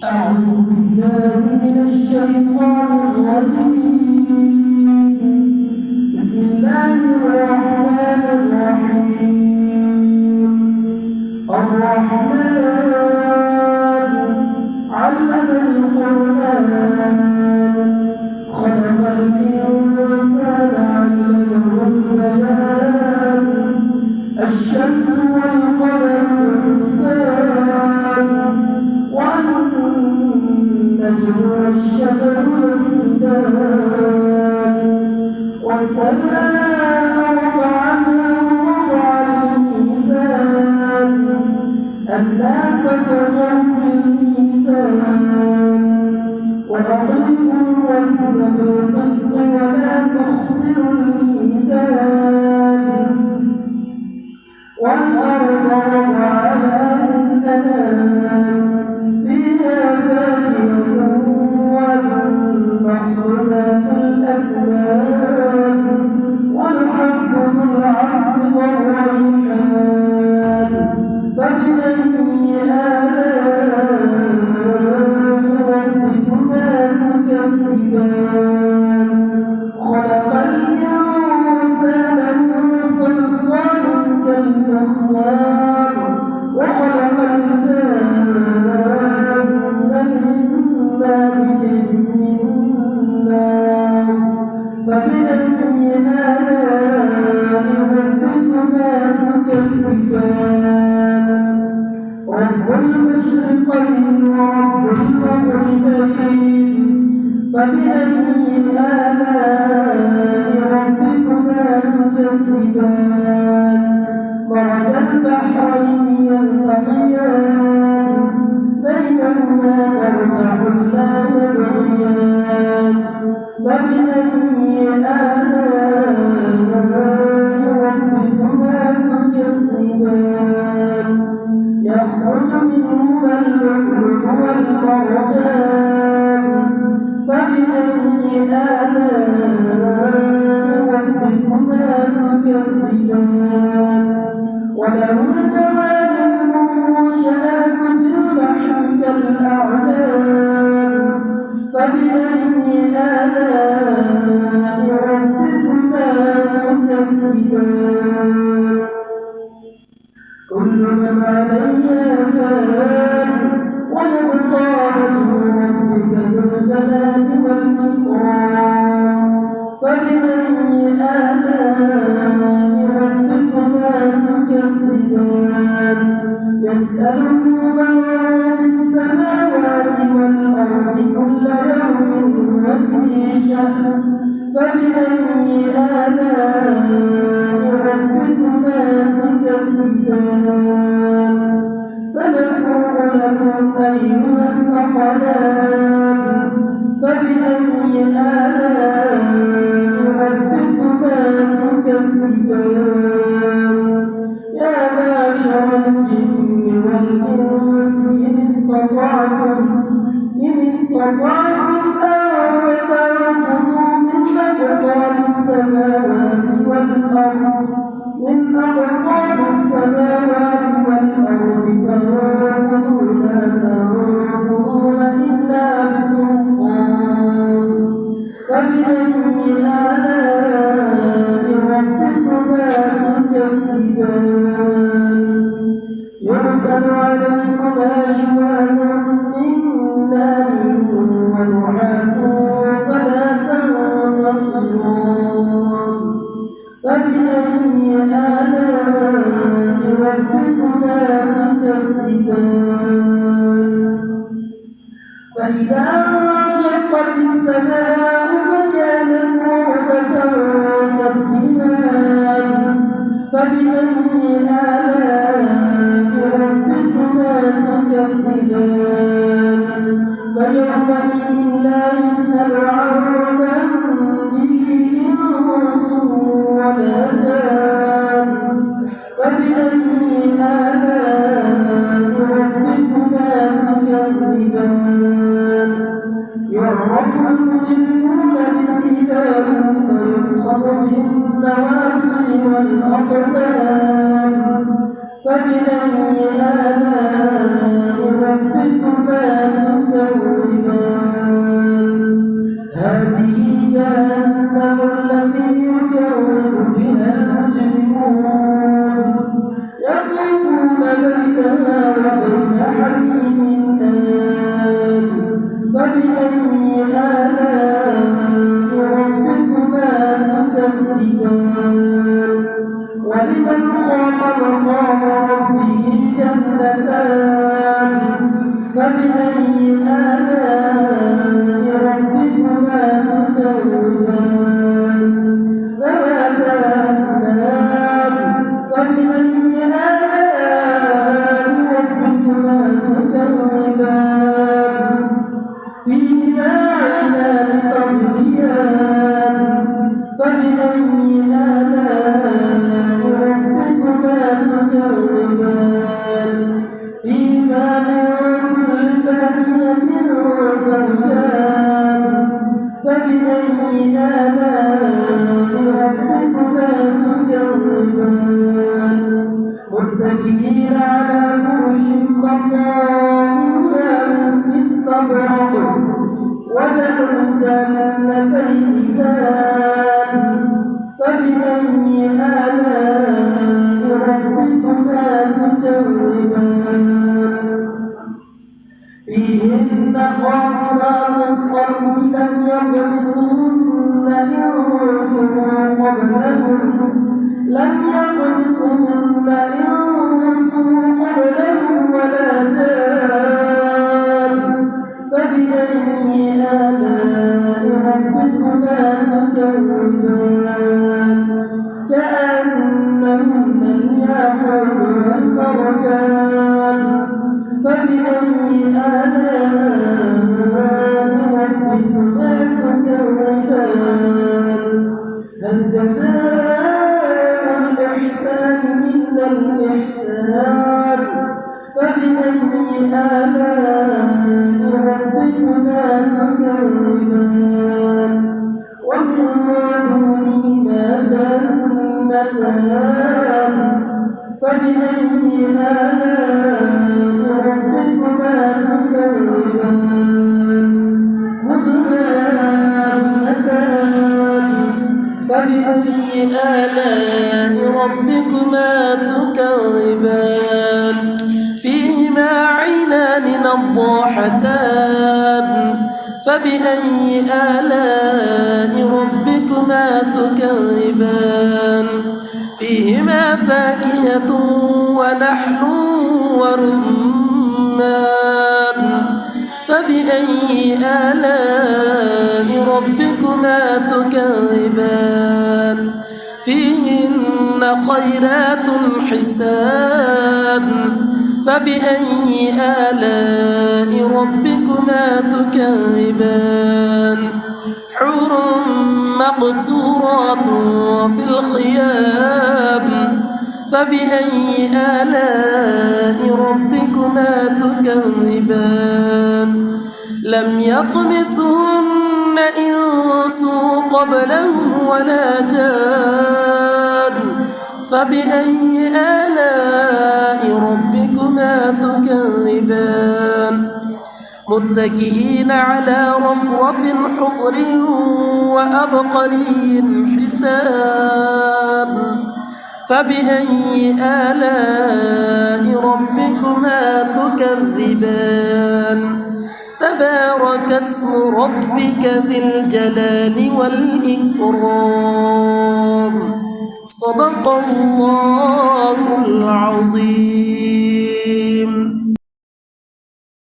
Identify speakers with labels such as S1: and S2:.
S1: أعوذ بالله من الشيطان الرجيم. بسم الله الرحمن الرحيم. الرحمن علم القرآن خلق الإنسان علمه البيان الشمس والقمر بحسبان والنجم والشجر يسجدان والسماء رفعها ووضع الميزان ألا تطغوا في الميزان وأقيموا الوزن بالقسط ولا تخسروا الميزان والأرض وضعها للأنام فيها فاكهة والنخل ذات الأكمام والحب ذو العصف والريحان فبأي آلاء ربكما تكذبان خلق الإنسان من صلصال كالفخار وخلق الجان من مارج من نار فبأي آلاء ربكما تكذبان رب المشرقين ورب المغربين فبأي آلاء ربكما تكذبان مرج البحرين يلتقيان بينهما برزخ لا يبغيان فبأي آلاء ربكما تكذبان يخرج منهما اللؤلؤ والمرجان فبأي آلاء ربكما تكذبان وله الجوار المنشآت في البحر كالأعلام فبأي آلاء ربكما تكذبان كل من عليها فان ويبقى وجه ربك ذو الجلال والإكرام فبأي آلاء ربكما تكذبان يسأله من في السماوات والأرض كل يوم وفي شأن فبأي آلاء ربكما تكذبان سنفرغ لكم أيها الثقلان فبأي آلاء ربكما تكذبان يا معشر الجن والإنس إن استطعتم أن تنفذوا من أقطار السماوات والأرض فانفذوا لا تنفذون إلا بسلطان فبأي آلاء ربكما تكذبان يرسل عليكما شواظ من نار ونحاس فلا تنتصرون فبأي آلاء ربكما تكذبان فإذا انشقت السماء فكانت وردة كالدهان فبأي آلاء ربكما تكذبان فيومئذ لا يسأل عن ذنبه إنس ولا جان فبأي آلاء ربكما تكذبان يعرف المجرمون بسيماهم فيؤخذ بالنواصي والأقدام فبأي آلاء ربكما تكذبان فبأي آلاء ربكما تكذبان ذواتا أفنان فبأي آلاء ربكما تكذبان فيهما عينان تجريان فبأي آلاء ربكما تكذبان فيهما من كل فاكهة زوجان فبأي آلاء ربكما تكذبان متكئين على فرش طرحها من استبرق وجنوا الجنتين دان فبأي آلاء ربكما تكذبان فيهن قاصرات الطرف لم يطمثهن إنس قبلهم ولا جان فبأي آلاء ربكما تكذبان كأنهن الياقوت والمرجان فبأي آلاء ربكما تكذبان هل جزاء الإحسان إلا الإحسان فبأي آلاء ربكما تكذبان ومن دونهما جنتان فبأي آلاء ربكما تكذبان مدهامتان فبأي آلاء ربكما تكذبان فيهما عينان نضاحتان فبأي آلاء ربكما تكذبان فيهما فاكهة ونحل ورمان فبأي آلاء ربكما تكذبان فيهن خيرات حسان فبأي آلاء ربكما تكذبان حور مقصورات في الخيام فبأي آلاء ربكما تكذبان لم يطمثهن إنس قبلهم ولا جان فبأي آلاء ربكما تكذبان متكئين على رفرف حضر وأبقري حسان فبأي آلاء ربكما تكذبان تبارك اسم ربك ذي الجلال والإكرام صدق الله العظيم.